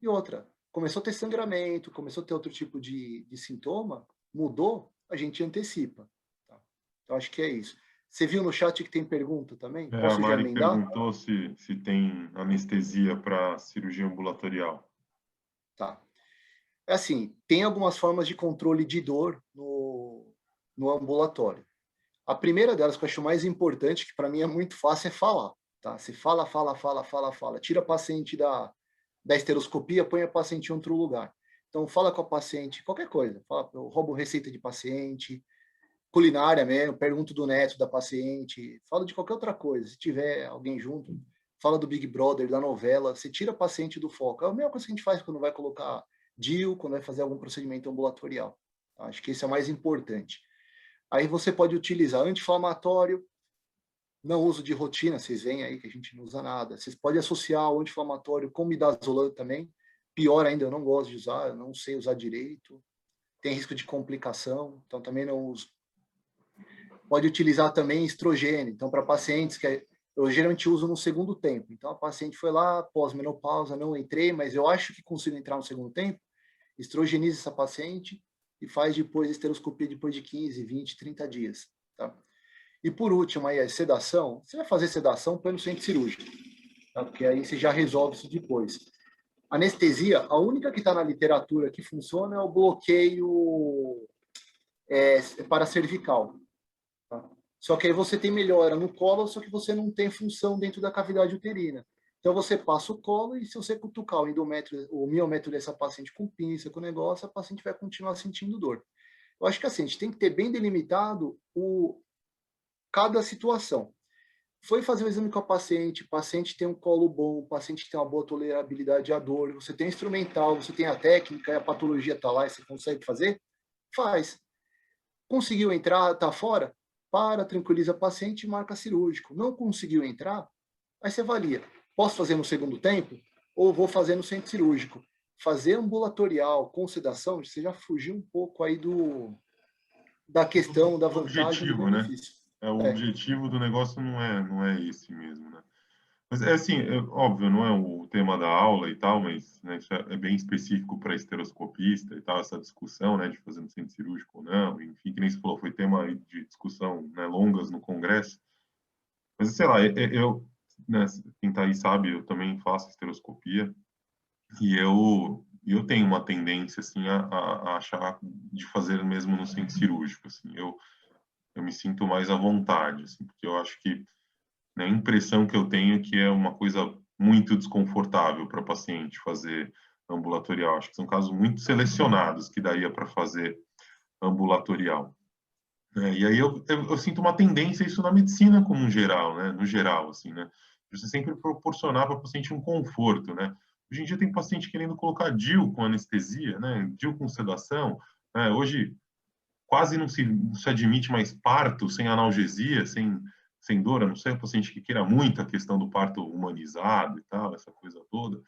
E outra, começou a ter sangramento, começou a ter outro tipo de sintoma, mudou, a gente antecipa. Tá? Então, acho que é isso. Você viu no chat que tem pergunta também? A Posso já Mari emendar? perguntou se tem anestesia para cirurgia ambulatorial. Tá. É assim, tem algumas formas de controle de dor no ambulatório. A primeira delas, que eu acho mais importante, que para mim é muito fácil, é falar. Tá? Você fala, fala, fala, fala, fala. Tira a paciente da esteroscopia, põe a paciente em outro lugar. Então, fala com a paciente, qualquer coisa. Fala, eu roubo receita de paciente, culinária mesmo, pergunto do neto da paciente, fala de qualquer outra coisa. Se tiver alguém junto, fala do Big Brother, da novela, você tira a paciente do foco. É a mesma coisa que a gente faz quando vai colocar DIU, quando vai fazer algum procedimento ambulatorial. Acho que esse é o mais importante. Aí você pode utilizar anti-inflamatório, não uso de rotina, vocês veem aí que a gente não usa nada. Vocês podem associar o anti-inflamatório com midazolam também. Pior ainda, eu não gosto de usar, eu não sei usar direito. Tem risco de complicação, então também não uso. Pode utilizar também estrogênio. Então, para pacientes que eu geralmente uso no segundo tempo. Então, a paciente foi lá, pós-menopausa, não entrei, mas eu acho que consigo entrar no segundo tempo. Estrogeniza essa paciente e faz depois esteroscopia depois de 15, 20, 30 dias. Tá? E por último, aí, a sedação. Você vai fazer sedação pelo centro cirúrgico, tá? Porque aí você já resolve isso depois. Anestesia, a única que está na literatura que funciona é o bloqueio paracervical. Tá? Só que aí você tem melhora no colo, só que você não tem função dentro da cavidade uterina. Então você passa o colo e se você cutucar o endométrio, o miométrio dessa paciente com pinça, com negócio, a paciente vai continuar sentindo dor. Eu acho que assim, a gente tem que ter bem delimitado cada situação. Foi fazer o exame com a paciente tem um colo bom, o paciente tem uma boa tolerabilidade à dor, você tem instrumental, você tem a técnica, a patologia está lá e você consegue fazer, faz. Conseguiu entrar, está fora? Para, tranquiliza a paciente e marca cirúrgico. Não conseguiu entrar? Aí você avalia. Posso fazer no segundo tempo? Ou vou fazer no centro cirúrgico? Fazer ambulatorial com sedação, você já fugiu um pouco aí da questão, da O vantagem do objetivo, né? benefício. O objetivo do negócio não é esse mesmo, né? Mas é assim, óbvio, não é o tema da aula e tal, mas né, isso é bem específico para esteroscopista e tal, essa discussão, né, de fazer no centro cirúrgico ou não, enfim, que nem você falou, foi tema de discussão, né, longas no Congresso. Mas, sei lá, eu, né, quem tá aí sabe, eu também faço esteroscopia e eu tenho uma tendência, assim, a achar de fazer mesmo no centro cirúrgico, assim, eu me sinto mais à vontade, assim, porque eu acho que né, a impressão que eu tenho é que é uma coisa muito desconfortável para o paciente fazer ambulatorial. Acho que são casos muito selecionados que daria para fazer ambulatorial. E aí eu sinto uma tendência isso na medicina como um geral, né? No geral, assim, né? Você sempre proporcionar para o paciente um conforto, né? Hoje em dia tem paciente querendo colocar DIU com anestesia, né? DIU com sedação. Né? Hoje quase não se admite mais parto sem analgesia, sem dor, a não ser um paciente que queira muito a questão do parto humanizado e tal, essa coisa toda.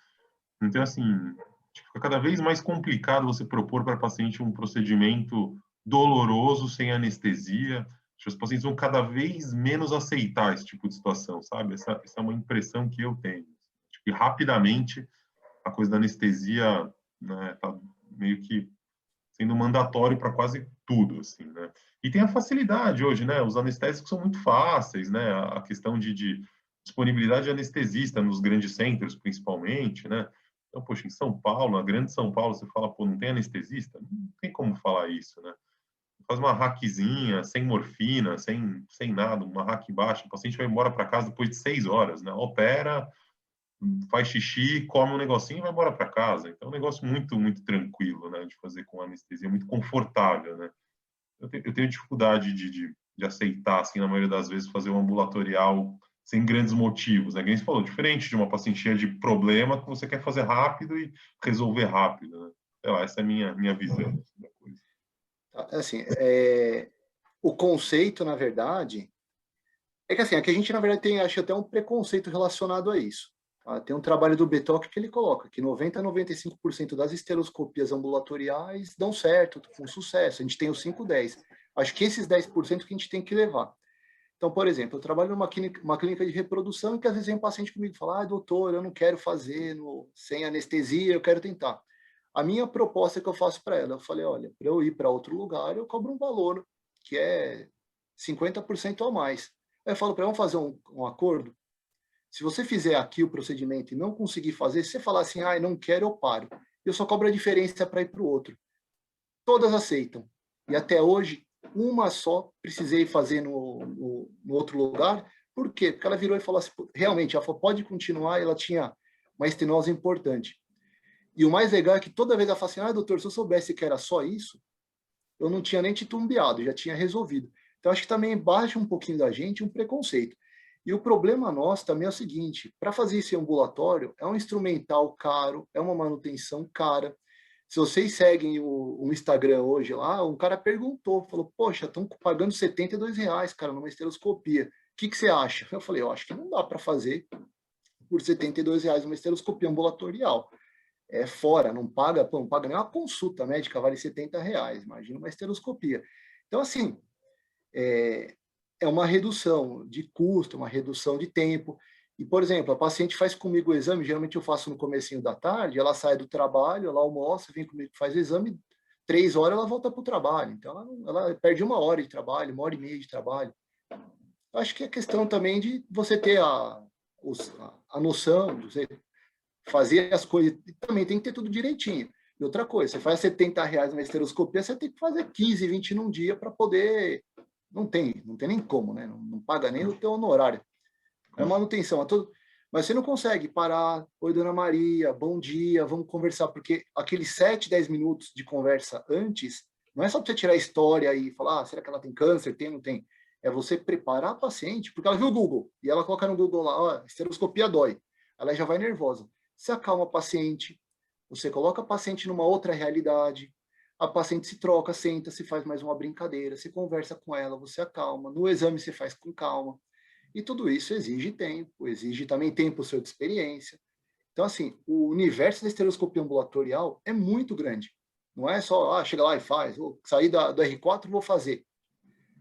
Então, assim, fica cada vez mais complicado você propor para paciente um procedimento doloroso, sem anestesia. Os pacientes vão cada vez menos aceitar esse tipo de situação, sabe? Essa é uma impressão que eu tenho. Acho que rapidamente a coisa da anestesia né, tá meio que sendo mandatório para quase tudo, assim, né? E tem a facilidade hoje, né? Os anestésicos são muito fáceis, né? A questão de disponibilidade de anestesista nos grandes centros, principalmente, né? Então, poxa, em São Paulo, na grande São Paulo, você fala, pô, não tem anestesista? Não tem como falar isso, né? Faz uma hackzinha, sem morfina, sem nada, uma hack baixa, o paciente vai embora para casa depois de 6 horas, né? Opera, faz xixi, come um negocinho e vai embora para casa. Então, é um negócio muito, muito tranquilo, né, de fazer com anestesia, muito confortável, né. Eu tenho dificuldade de aceitar, assim, na maioria das vezes, fazer um ambulatorial sem grandes motivos, né, como você falou, diferente de uma paciente cheia de problema que você quer fazer rápido e resolver rápido, né. Sei lá, essa é a minha visão da coisa. Assim, o conceito, na verdade, é que assim, aqui a gente, na verdade, tem, acho até um preconceito relacionado a isso. Tá? Tem um trabalho do Betoc que ele coloca que 90 a 95% das esteroscopias ambulatoriais dão certo, com sucesso. A gente tem os 5-10. Acho que esses 10% que a gente tem que levar. Então, por exemplo, eu trabalho numa clínica de reprodução e que às vezes vem um paciente comigo e fala, doutor, eu não quero fazer sem anestesia, eu quero tentar. A minha proposta que eu faço para ela, eu falei, olha, para eu ir para outro lugar, eu cobro um valor que é 50% a mais. Aí eu falo para ela, vamos fazer um acordo? Se você fizer aqui o procedimento e não conseguir fazer, se você falar assim, não quero, eu paro. Eu só cobro a diferença para ir para o outro. Todas aceitam. E até hoje, uma só precisei fazer no outro lugar. Por quê? Porque ela virou e falou assim, realmente, ela falou, pode continuar, ela tinha uma estenose importante. E o mais legal é que toda vez ela fala assim, doutor, se eu soubesse que era só isso, eu não tinha nem titubeado, já tinha resolvido. Então, acho que também baixa um pouquinho da gente um preconceito. E o problema nosso também é o seguinte, para fazer isso em ambulatório, é um instrumental caro, é uma manutenção cara. Se vocês seguem o Instagram hoje lá, um cara perguntou, falou, poxa, estão pagando R$72, cara, numa esteroscopia. O que você acha? Eu falei, eu acho que não dá para fazer por R$72 uma esteroscopia ambulatorial. É fora, não paga nem uma consulta médica, vale R$70, imagina uma esteroscopia. Então, assim, é uma redução de custo, uma redução de tempo. E, por exemplo, a paciente faz comigo o exame, geralmente eu faço no comecinho da tarde, ela sai do trabalho, ela almoça, vem comigo, faz o exame, 3 horas ela volta para o trabalho. Então, ela perde 1 hora de trabalho, 1h30 de trabalho. Eu acho que é questão também de você ter a noção, de você fazer as coisas, e também tem que ter tudo direitinho. E outra coisa, você faz R$70 uma esteroscopia, você tem que fazer 15, 20 num dia para poder... Não tem nem como, né? Não paga nem o teu honorário. É manutenção, é tudo. Mas você não consegue parar, oi, dona Maria, bom dia, vamos conversar, porque aqueles 7, 10 minutos de conversa antes, não é só para você tirar a história e falar, será que ela tem câncer, tem, não tem? É você preparar a paciente, porque ela viu o Google, e ela coloca no Google lá, esteroscopia dói. Ela já vai nervosa. Você acalma a paciente, você coloca a paciente numa outra realidade, a paciente se troca, senta, se faz mais uma brincadeira, se conversa com ela, você acalma, no exame você faz com calma. E tudo isso exige tempo, exige também tempo seu de experiência. Então, assim, o universo da esteroscopia ambulatorial é muito grande. Não é só, chega lá e faz, vou sair do R4 vou fazer.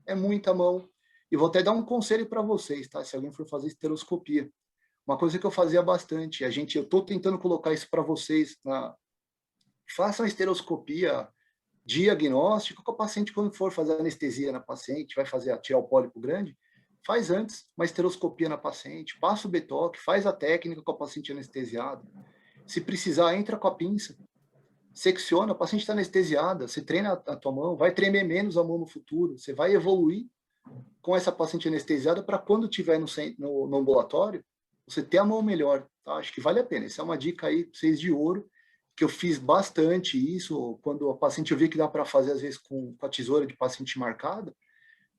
É muita mão. E vou até dar um conselho para vocês, tá? Se alguém for fazer esteroscopia. Uma coisa que eu fazia bastante, eu estou tentando colocar isso para vocês, façam a esteroscopia diagnóstico com o paciente quando for fazer anestesia na paciente, vai tirar o pólipo grande, faz antes uma esteroscopia na paciente, passa o Betoc, faz a técnica com a paciente anestesiada. Se precisar, entra com a pinça, secciona, a paciente está anestesiada, você treina a tua mão, vai tremer menos a mão no futuro, você vai evoluir com essa paciente anestesiada para quando estiver no ambulatório, você ter a mão melhor. Tá? Acho que vale a pena. Essa é uma dica aí para vocês de ouro, que eu fiz bastante isso, quando a paciente eu vi que dá para fazer, às vezes, com a tesoura de paciente marcada,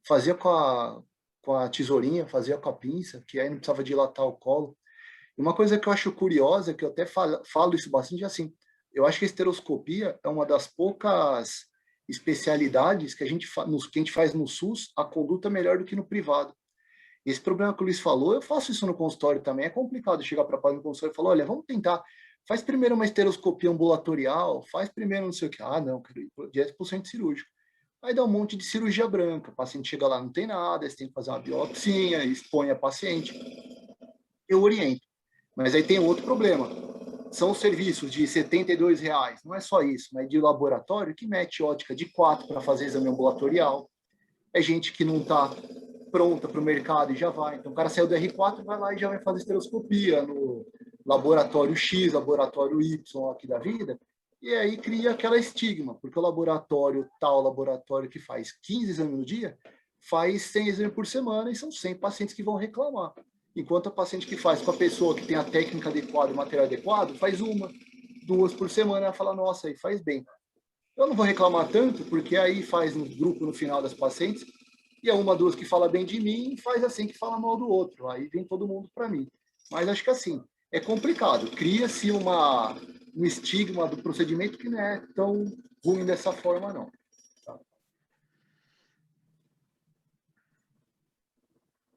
fazia com a tesourinha, fazia com a pinça, que aí não precisava dilatar o colo. E uma coisa que eu acho curiosa, que eu até falo isso bastante, é assim, eu acho que a esteroscopia é uma das poucas especialidades que a gente faz no SUS, a conduta é melhor do que no privado. Esse problema que o Luiz falou, eu faço isso no consultório também, é complicado chegar para o no consultório e falar, olha, vamos tentar, faz primeiro uma esteroscopia ambulatorial, faz primeiro não sei o que, não, quero ir direto para o centro cirúrgico. Aí dá um monte de cirurgia branca, o paciente chega lá, não tem nada, você tem que fazer uma biopsia, expõe a paciente. Eu oriento. Mas aí tem outro problema. São serviços de R$72, não é só isso, mas de laboratório que mete ótica de 4 para fazer exame ambulatorial. É gente que não está pronta para o mercado e já vai. Então o cara saiu do R4, vai lá e já vai fazer esteroscopia no laboratório X, laboratório Y aqui da vida, e aí cria aquela estigma, porque o laboratório tal, laboratório que faz 15 exames no dia, faz 100 exames por semana e são 100 pacientes que vão reclamar. Enquanto a paciente que faz com a pessoa que tem a técnica adequada, o material adequado, faz 1, 2 por semana, ela fala, nossa, aí faz bem. Eu não vou reclamar tanto, porque aí faz um grupo no final das pacientes, e é 1, 2 que fala bem de mim, e faz assim que fala mal do outro. Aí vem todo mundo para mim. Mas acho que assim, é complicado. Cria-se um estigma do procedimento que não é tão ruim dessa forma, não. Tá?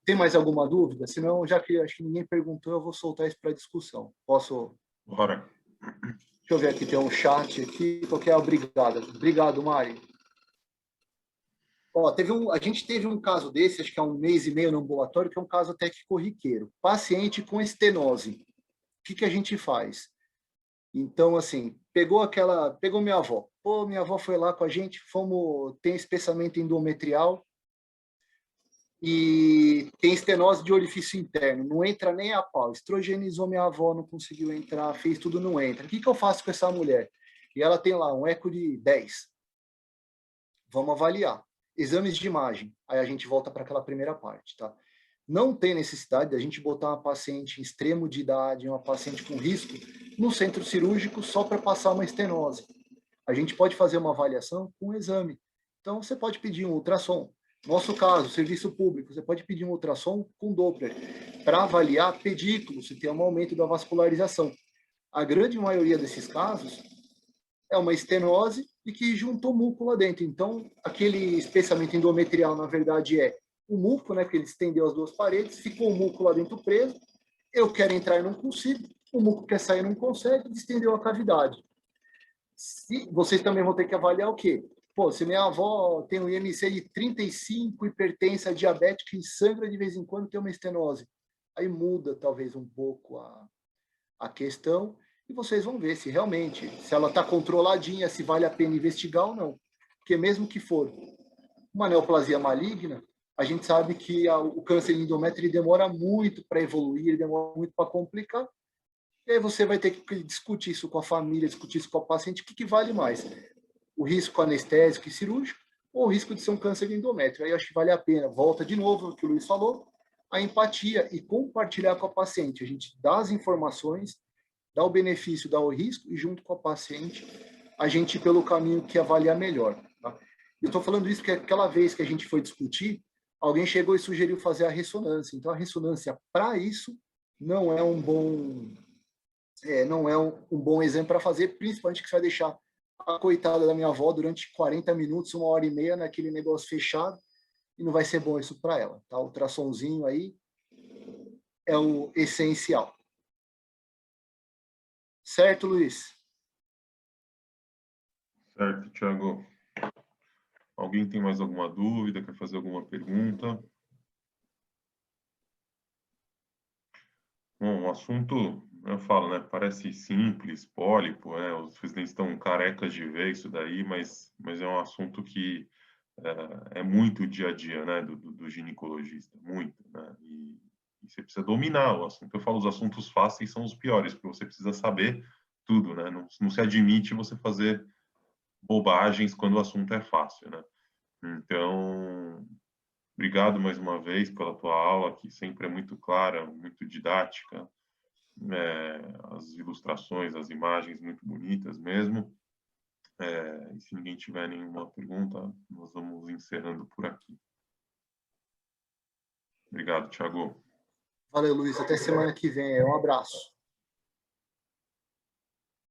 Tem mais alguma dúvida? Senão, já que acho que ninguém perguntou, eu vou soltar isso para discussão. Posso? Bora. Deixa eu ver aqui, tem um chat aqui. Qualquer obrigado. Obrigado, Mari. Ó, a gente teve um caso desse, acho que há um mês e meio no ambulatório, que é um caso até que corriqueiro. Paciente com estenose. O que a gente faz? Então, assim, pegou minha avó. Pô, minha avó foi lá com a gente, tem espessamento endometrial e tem estenose de orifício interno. Não entra nem a pau. Estrogenizou minha avó, não conseguiu entrar, fez tudo, não entra. O que eu faço com essa mulher? E ela tem lá um eco de 10. Vamos avaliar. Exames de imagem. Aí a gente volta para aquela primeira parte, tá? Não tem necessidade da gente botar uma paciente em extremo de idade, uma paciente com risco, no centro cirúrgico só para passar uma estenose. A gente pode fazer uma avaliação com um exame. Então, você pode pedir um ultrassom. Nosso caso, serviço público, você pode pedir um ultrassom com Doppler para avaliar pedículo, se tem um aumento da vascularização. A grande maioria desses casos é uma estenose e que juntou muco lá dentro. Então, aquele espessamento endometrial, na verdade, é o muco, né, que ele estendeu as duas paredes, ficou o muco lá dentro preso, eu quero entrar e não consigo, o muco quer sair e não consegue, estendeu a cavidade. Vocês também vão ter que avaliar o quê? Pô, se minha avó tem um IMC de 35, hipertensa, diabética e sangra de vez em quando, tem uma estenose. Aí muda, talvez, um pouco a questão, e vocês vão ver se realmente, se ela está controladinha, se vale a pena investigar ou não. Porque mesmo que for uma neoplasia maligna, a gente sabe que o câncer de endométrio demora muito para evoluir, demora muito para complicar, e aí você vai ter que discutir isso com a família, discutir isso com a paciente, o que vale mais? O risco anestésico e cirúrgico ou o risco de ser um câncer de endométrio? Aí eu acho que vale a pena, volta de novo o que o Luiz falou, a empatia e compartilhar com a paciente. A gente dá as informações, dá o benefício, dá o risco, e junto com a paciente, a gente ir pelo caminho que avalia melhor. Tá? Eu estou falando isso porque aquela vez que a gente foi discutir, alguém chegou e sugeriu fazer a ressonância. Então, a ressonância, para isso, não é um bom exemplo para fazer, principalmente que você vai deixar a coitada da minha avó durante 40 minutos, 1h30, naquele negócio fechado, e não vai ser bom isso para ela. Tá? O ultrassomzinho aí é o essencial. Certo, Luiz? Certo, Thiago. Alguém tem mais alguma dúvida? Quer fazer alguma pergunta? Bom, o assunto, eu falo, né? Parece simples, pólipo, né? Os residentes estão carecas de ver isso daí, mas é um assunto que é muito o dia a dia, né? Do ginecologista, muito, né? E você precisa dominar o assunto. Eu falo, os assuntos fáceis são os piores, porque você precisa saber tudo, né? Não se admite você fazer bobagens quando o assunto é fácil, né? Então, obrigado mais uma vez pela tua aula, que sempre é muito clara, muito didática, as ilustrações, as imagens muito bonitas mesmo. E se ninguém tiver nenhuma pergunta, nós vamos encerrando por aqui. Obrigado, Thiago. Valeu, Luiz. Até semana que vem. Um abraço.